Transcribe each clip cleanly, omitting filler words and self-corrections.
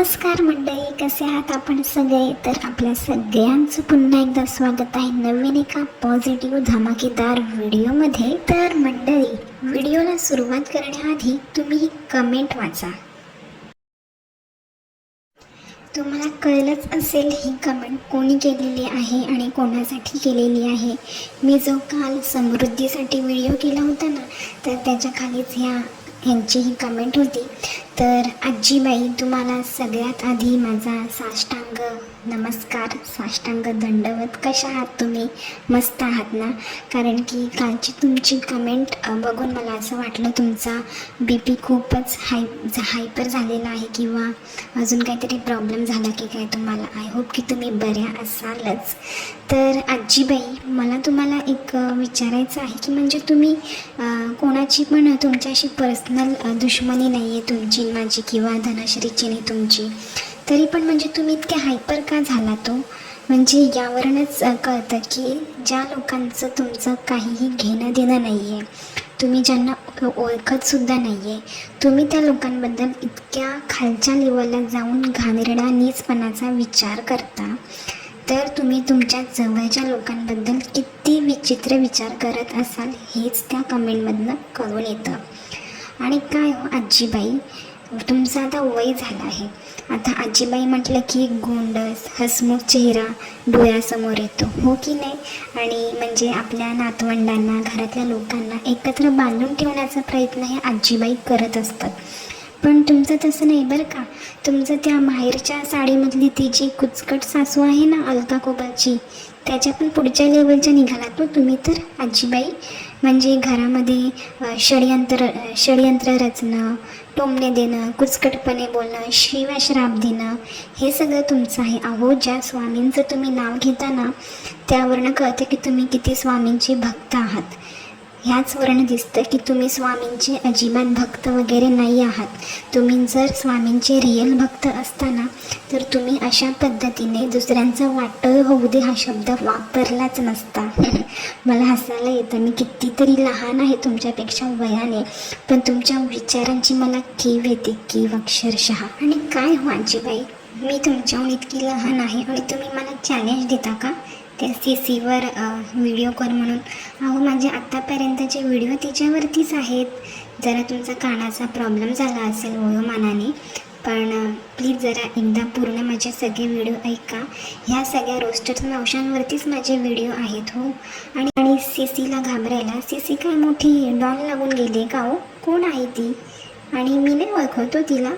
नमस्कार मंडळी, कसे आहात आपण सगळे? तर आपल्या सगळ्यांचं पुन्हा एकदा स्वागत आहे नवीन एका पॉझिटिव्ह धमाकेदार व्हिडिओमध्ये. तर मंडळी, व्हिडिओला सुरुवात करण्याआधी तुम्ही ही कमेंट वाचा. तुम्हाला कळलंच असेल ही कमेंट कोणी केलेली आहे आणि कोणासाठी केलेली आहे. मी जो काल समृद्धीसाठी व्हिडिओ केला होता ना, तर त्याच्या खालीच यांची ही कमेंट होती. तर आजीबाई, तुम्हाला सगळ्यात आधी माझा साष्टांग नमस्कार, साष्टांग दंडवत. कशा आहात तुम्ही? मस्त आहात ना? कारण की कालची तुमची कमेंट बघून मला असं वाटलं तुमचा BP खूपच हायपर झालेला आहे किंवा अजून काहीतरी प्रॉब्लेम झाला की काय तुम्हाला. आय होप की तुम्ही बऱ्या असालच. तर आजीबाई, मला तुम्हाला एक विचारायचं आहे की म्हणजे तुम्ही कोणाची पण तुमच्याशी पर्सनल दुश्मनी नाही आहे तुमची माझी किंवा धनश्रीची नाही तुमची, तरी पण म्हणजे तुम्ही इतके हायपर का झाला तो? म्हणजे यावरूनच कळतं की ज्या लोकांचं तुमचं काहीही घेणं देणं नाही आहे, तुम्ही ज्यांना ओळखतसुद्धा नाही आहे, तुम्ही त्या लोकांबद्दल इतक्या खालच्या लेवलला जाऊन घाणेरडा नीचपणाचा विचार करता, तर तुम्ही तुमच्या जवळच्या लोकांबद्दल किती विचित्र विचार करत असाल हेच त्या कमेंटमधनं कळून येतं. आणि काय हो आजीबाई, तुमचं आता वय झालं आहे. आता आजीबाई म्हटलं की गोंडस हसमुख चेहरा डोळ्यासमोर येतो, हो की नाही? आणि म्हणजे आपल्या नातवंडांना, घरातल्या लोकांना एकत्र बांधून ठेवण्याचा प्रयत्न हे आजीबाई करत असतात. पण तुमचं तसं नाही बरं का. तुमचं त्या माहेरच्या साडीमधली ती जी कुचकट सासू आहे ना, अलका कोबाची, त्याच्या पण पुढच्या लेवलच्या निघालात तो तुम्ही तर आजीबाई. म्हणजे घरामध्ये षडयंत्र रचणं, टोमणे देणं, कुचकटपणे बोलणं, शिव्याश्राप देणं, हे सगळं तुमचं आहे. अहो, ज्या स्वामींचं तुम्ही नाव घेता ना, त्यावरनं कळतं की तुम्ही किती स्वामींचे भक्त आहात. ह्याचवरनं दिसतं की तुम्ही स्वामींचे अजिबात भक्त वगैरे नाही आहात. तुम्ही जर स्वामींचे रिअल भक्त असताना तर तुम्ही अशा पद्धतीने दुसऱ्यांचं वाटोळं होऊ दे हा शब्द वापरलाच नसता. मला हसायला येतं. मी कितीतरी लहान आहे तुमच्यापेक्षा वयाने, पण तुमच्या विचारांची मला कीव येते, कीव अक्षरशः. आणि काय हो आजीबाई, मी तुमच्याहून इतकी लहान आहे आणि तुम्ही मला चॅलेंज देता का त्या CCवर व्हिडिओ कर म्हणून? अहो, माझे आत्तापर्यंतचे व्हिडिओ तिच्यावरतीच आहेत. जरा तुमचा कानाचा प्रॉब्लेम झाला असेल वयोमानाने, पण प्लीज जरा एकदा पूर्ण माझे सगळे व्हिडिओ ऐका. ह्या सगळ्या रोस्टर मावशांवरतीच माझे व्हिडिओ आहेत हो. आणि CCला घाबरायला, CC काय मोठी डॉल लागून गेली का हो? कोण आहे ती? आणि मी नाही ओळखतो तिला.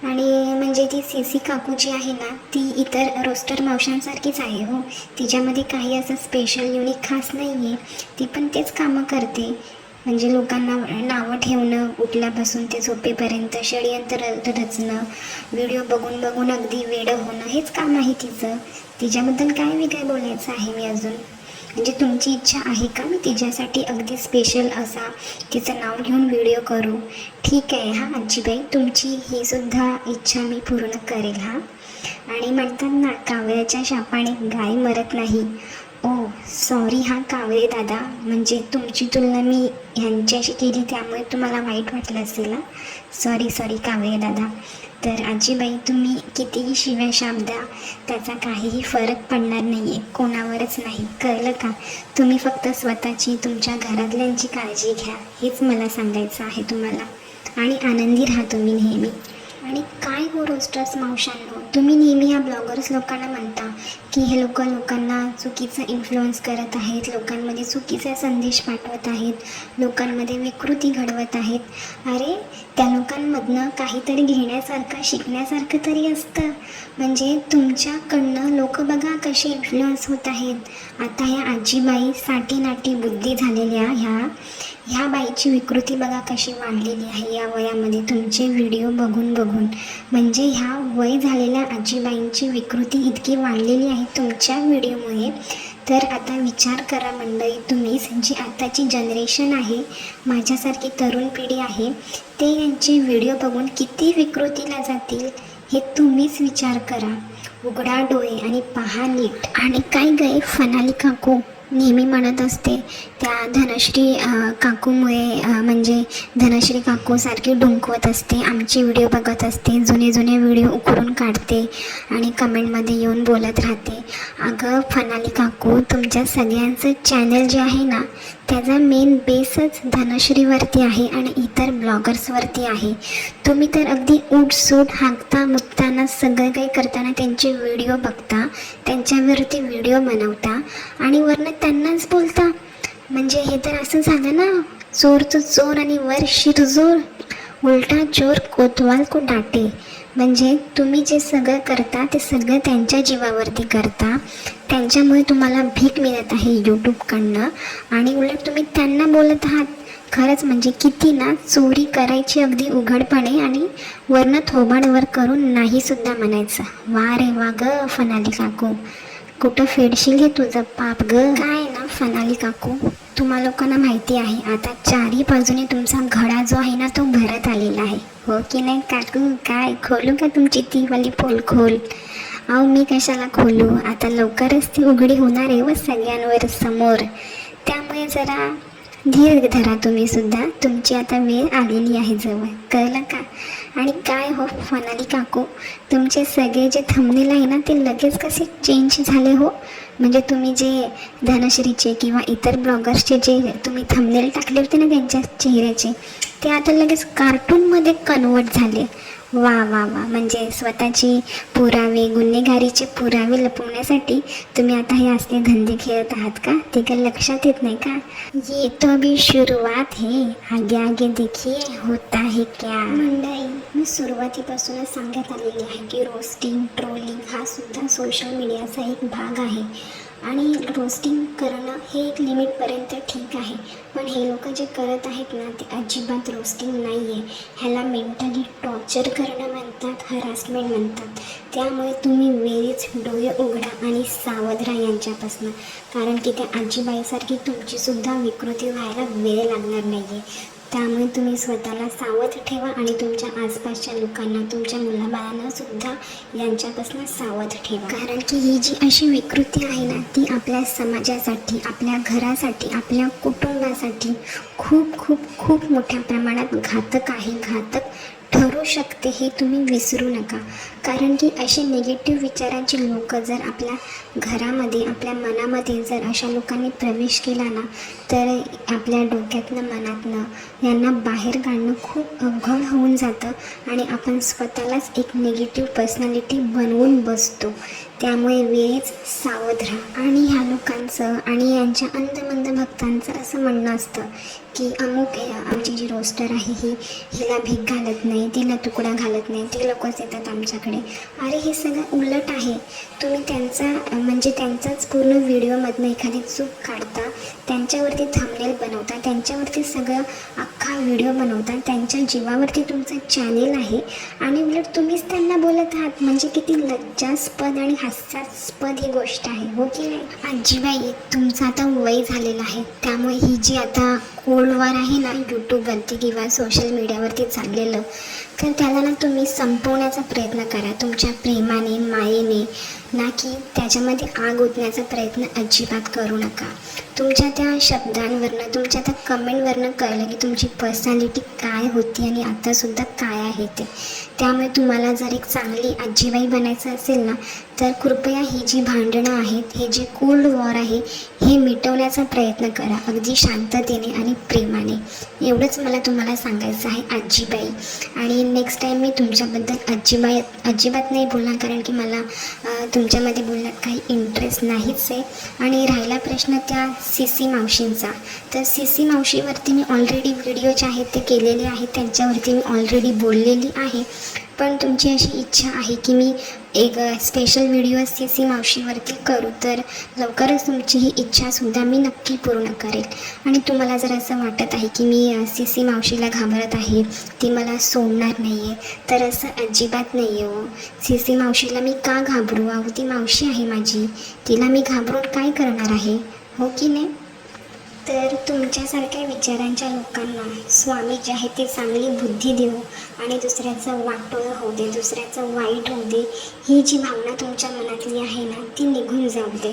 आणि म्हणजे ती CC काकू जी आहे ना, ती इतर रोस्टर मावशांसारखीच आहे हो. तिच्यामध्ये काही असं स्पेशल युनिक खास नाही आहे. ती पण तेच कामं करते, म्हणजे लोकांना नावं ठेवणं, उठल्यापासून ते झोपेपर्यंत षडयंत्र रचणं, व्हिडिओ बघून बघून अगदी वेडं होणं, हेच काम आहे तिचं. तिच्याबद्दल काय वेगळं बोलायचं आहे मी अजून? म्हणजे तुमची इच्छा आहे का मी तिच्यासाठी अगदी स्पेशल असा तिचं नाव घेऊन व्हिडिओ करू? ठीक आहे हा आजीबाई, तुमची ही सुद्धा इच्छा मी पूर्ण करेल हा. आणि म्हणतात ना, कावळ्याच्या शापाने गाय मरत नाही. ओ सॉरी हा कावळे दादा, म्हणजे तुमची तुलना मी ह्यांच्याशी केली त्यामुळे तुम्हाला वाईट वाटलं असेल ना. सॉरी कावळे दादा. तर आजीबाई, तुम्ही कितीही शिव्या शाप द्या, त्याचा काहीही फरक पडणार नाही आहे, कोणावरच नाही, कळलं का? तुम्ही फक्त स्वतःची, तुमच्या घरातल्यांची काळजी घ्या, हेच मला सांगायचं आहे तुम्हाला. आणि आनंदी राहा तुम्ही नेहमी. आणि काय हो रोस्टर्स मावशांनो, तुम्ही नेहमी ह्या ब्लॉगर्स लोकांना म्हणता की हे लोकांना चुकीचं इन्फ्लुअन्स करत आहेत, लोकांमध्ये चुकीचा संदेश पाठवत आहेत, लोकांमध्ये विकृती घडवत आहेत. अरे, त्या लोकांमधनं काहीतरी घेण्यासारखं, शिकण्यासारखं तरी असतं. म्हणजे तुमच्याकडनं लोक बघा कसे इन्फ्लुअन्स होत आहेत. आता ह्या आजीबाई साठीनाटी बुद्धी झालेल्या ह्या बाईची विकृती बघा कशी वाढलेली आहे या वयामध्ये, तुमचे व्हिडिओ बघून बघून. म्हणजे ह्या वय झालेल्या आजीबाईंची विकृती इतकी वाढलेली आहे तुमच्या व्हिडिओमुळे. तर आता विचार करा मंडळी, तुम्हीच जी आताची जनरेशन आहे, माझ्यासारखी तरुण पिढी आहे, ते यांचे व्हिडिओ बघून किती विकृतीला जातील हे तुम्हीच विचार करा. उघडा डोळे आणि पहा नीट. आणि काय गए फनाली काकू, नेहमी म्हणत असते त्या धनश्री काकूमुळे म्हणजे धनश्री काकूसारखी डुंकवत असते, आमचे व्हिडिओ बघत असते, जुने जुने व्हिडिओ उकरून काढते आणि कमेंटमध्ये येऊन बोलत राहते. अगं फनाली काकू, तुमच्या सगळ्यांचं चॅनल जे आहे ना त्याचा मेन बेसच धनश्रीवरती आहे आणि इतर ब्लॉगर्सवरती आहे. तुम्ही तर अगदी उठसूट हाकता मुतताना सगळं काही करताना त्यांचे व्हिडिओ बघता, त्यांच्यावरती व्हिडिओ बनवता आणि वरनं त्यांनाच बोलता. म्हणजे हे तर असं झालं ना, चोरचं चोर आणि वर शिरजोर, उलटा चोर कोतवाल को डाटे. म्हणजे तुम्ही जे सगळं करता ते सगळं त्यांच्या जीवावरती करता, त्यांच्यामुळे तुम्हाला भीक मिळत आहे यूट्यूबकडनं आणि उलट तुम्ही त्यांना बोलत आहात. खरंच म्हणजे किती ना चोरी करायची अगदी उघडपणे आणि वरनं थोबाडवर करून नाहीसुद्धा म्हणायचं. वा रे वा ग फनाली काकू, कुठं फेडशील हे तुझं पाप ग. काय ना फनाली काकू, तुम्हा लोकांना माहिती आहे आता चारी बाजूने तुमचा घडा जो आहे ना तो भरत आलेला आहे, हो की नाही काकू? काय खोलू का तुमची ती वाली पोलखोल? अहो मी कशाला खोलू, आता लवकरच ती उघडी होणार आहे व सगळ्यांवर समोर. त्यामुळे जरा धीर धरा तुम्ही सुद्धा, तुमची आता वेळ आलेली आहे जवळ, कळलं का? आणि काय हो फनाली काकू, तुमचे सगळे जे थंबनेल आहे ना ते लगेच कसे चेंज झाले हो? म्हणजे तुम्ही जे धनश्रीचे किंवा इतर ब्लॉगर्सचे जे तुम्ही थंबनेल टाकले होते ना त्यांच्या चेहऱ्याचे, ते आता लगेच कार्टूनमध्ये कन्वर्ट झाले. वा वा वा, म्हणजे स्वतःची पुरावे, गुन्हेगारीचे पुरावे लपवण्यासाठी तुम्ही आता हे असले धंदे खेळत आहात का? ते काही लक्षात येत नाही का? ये तो अभी शुरुआत है, आगे आगे देखिए होता है क्या. मंडळी, मी सुरुवातीपासूनच सांगत आलेली आहे की रोस्टिंग, ट्रोलिंग हा सुद्धा सोशल मीडियाचा एक भाग आहे आणि रोस्टिंग करणं हे एक लिमिटपर्यंत ठीक आहे, पण हे लोक जे करत आहेत ना ते अजिबात रोस्टिंग नाही आहे. ह्याला मेंटली टॉर्चर करणं म्हणतात, हरासमेंट म्हणतात. त्यामुळे तुम्ही वेळीच डोळे उघडा आणि सावध राहा यांच्यापासून, कारण की त्या आजीबाईसारखी तुमचीसुद्धा विकृती व्हायला वेळ लागणार नाही आहे. त्यामुळे तुम्ही स्वतःला सावध ठेवा आणि तुमच्या आसपासच्या लोकांना, तुमच्या मुलाबाळांना सुद्धा यांच्यापासून सावध ठेवा, कारण की ही जी अशी विकृती आहे ना ती आपल्या समाजासाठी, आपल्या घरासाठी, आपल्या कुटुंबासाठी खूप खूप खूप मोठ्या प्रमाणात घातक आहे, घातक ठरू शकते. हे तुम्ही विसरू नका, कारण की असे निगेटिव्ह विचारांचे लोक जर आपल्या घरामध्ये, आपल्या मनामध्ये जर अशा लोकांनी प्रवेश केला ना तर आपल्या डोक्यातनं, मनातनं यांना बाहेर काढणं खूप अवघड होऊन जातं आणि आपण स्वतःलाच एक निगेटिव्ह पर्सनॅलिटी बनवून बसतो. त्यामुळे वेळीच सावध राहा. आणि ह्या लोकांचं आणि यांच्या अंधमंद भक्तांचं असं म्हणणं असतं की अमुक आमची जी रोस्टर आहे हिला भीक घालत नाही, तिला तुकडा घालत नाही, ते लोकच येतात आमच्याकडे. अरे हे सगळं उलट आहे. तुम्ही त्यांचाच पूर्ण व्हिडिओमधनं एखादी चूक काढता, त्यांच्यावरती थंबनेल बनवता, त्यांच्यावरती सगळं अख्खा व्हिडिओ बनवता, त्यांच्या जीवावरती तुमचं चॅनेल आहे आणि उलट तुम्हीच त्यांना बोलत आहात. म्हणजे किती लज्जास्पद आणि हास्यास्पद ही गोष्ट आहे, हो की नाही? आजीबाई, तुमचं आता वय झालेलं आहे, त्यामुळे ही जी आता कोल्ड वॉर आहे ना यूट्यूबवरती किंवा सोशल मीडियावरती चाललेलं, तर त्याला ना तुम्ही संपवण्याचा प्रयत्न करा तुमच्या प्रेमाने, मायेने, ना की त्याच्यामध्ये आग ओतण्याचा प्रयत्न अजिबात करू नका. तुमच्या त्या शब्दांवरनं, तुमच्या त्या कमेंटवरनं कळलं की तुमची पर्सनॅलिटी काय होती आणि आत्तासुद्धा काय आहे ते. त्यामुळे तुम्हाला जर एक चांगली आजीबाई बनायचं असेल ना तर कृपया ही जी भांडणं आहेत, हे जे कोल्ड वॉर आहे हे मिटवण्याचा प्रयत्न करा, अगदी शांततेने आणि प्रेमाने. एवढंच मला तुम्हाला सांगायचं आहे आजीबाई. आणि नेक्स्ट टाईम मी तुमच्याबद्दल अजिबात नाही बोलणार, कारण की मला तुमच्यामध्ये बोलण्यात काही इंटरेस्ट नाहीच आहे. आणि राहिला प्रश्न त्या सीसी मावशींचा, तर सीसी मावशीवरती मी ऑलरेडी व्हिडिओ जे आहेत ते केलेले आहेत, त्यांच्यावरती मी ऑलरेडी बोललेली आहे. पण तुमची अशी इच्छा आहे की मी एक स्पेशल व्हिडिओ सीसी मावशीवरती करू, तर लवकरच तुमची ही इच्छासुद्धा मी नक्की पूर्ण करेल. आणि तुम्हाला जर असं वाटत आहे की मी सीसी मावशीला घाबरत आहे, ती मला सोडणार नाही आहे, तर असं अजिबात नाही आहे हो. सीसी मावशीला मी का घाबरू? अहो ती मावशी आहे माझी, तिला मी घाबरून काय करणार आहे, हो की नाही? तर तुमच्यासारख्या विचारांच्या लोकांना स्वामी जे आहे ते चांगली बुद्धी देऊ आणि दुसऱ्याचं वाटोळं होऊ दे, दुसऱ्याचं वाईट होऊ दे, ही जी भावना तुमच्या मनातली आहे ना ती निघून जाऊ दे,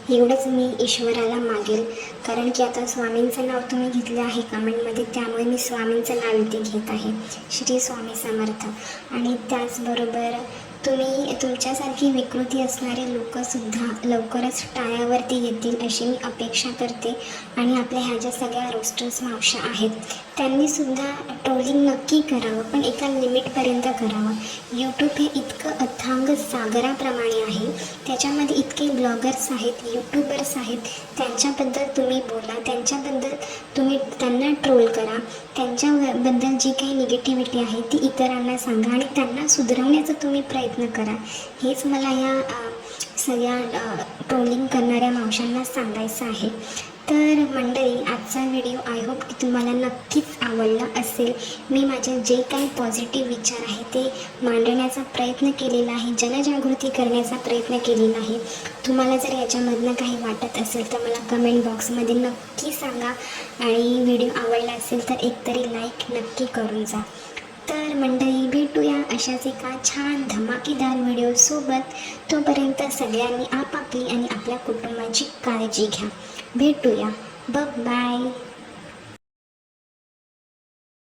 एवढंच मी ईश्वराला मागेल. कारण की आता स्वामींचं नाव तुम्ही घेतलं आहे कमेंटमध्ये, त्यामुळे मी स्वामींचं नाव इथे घेत आहे. श्री स्वामी समर्थ. आणि त्याचबरोबर तुम्ही तुमच्यासारखी विकृती असणारे लोकंसुद्धा लवकरच टाळ्यावरती येतील अशी मी अपेक्षा करते. आणि आपल्या ह्या ज्या सगळ्या रोस्टर्स मावशा आहेत त्यांनीसुद्धा ट्रोलिंग नक्की करावं, पण एका लिमिटपर्यंत करावं. यूट्यूब हे इतकं अथांग सागराप्रमाणे आहे, त्याच्यामध्ये इतके ब्लॉगर्स आहेत, यूट्यूबर्स आहेत, त्यांच्याबद्दल तुम्ही बोला, त्यांच्याबद्दल तुम्ही त्यांना ट्रोल करा, त्यांच्याबद्दल जी काही निगेटिव्हिटी आहे ती इतरांना सांगा आणि त्यांना सुधारवण्याचा तुम्ही प्रयत्न करा. हेच मला या सगळ्या ट्रोलिंग करणाऱ्या मावशांना सांगायचं आहे. तर मंडळी, आजचा व्हिडिओ आय होप की तुम्हाला नक्कीच आवडला असेल. मी माझे जे काही पॉझिटिव्ह विचार आहे ते मांडण्याचा प्रयत्न केलेला आहे, जनजागृती करण्याचा प्रयत्न केलेला आहे. तुम्हाला जर याच्यामधनं काही वाटत असेल तर मला कमेंट बॉक्समध्ये नक्की सांगा आणि व्हिडिओ आवडला असेल तर एकतरी लाईक नक्की करून जा. तर मंडळी, भेटूया अशाच एका छान धमाकेदार व्हिडिओसोबत. तोपर्यंत सगळ्यांनी आपापली आणि आपल्या कुटुंबाची काळजी घ्या. भेटूया. बाय.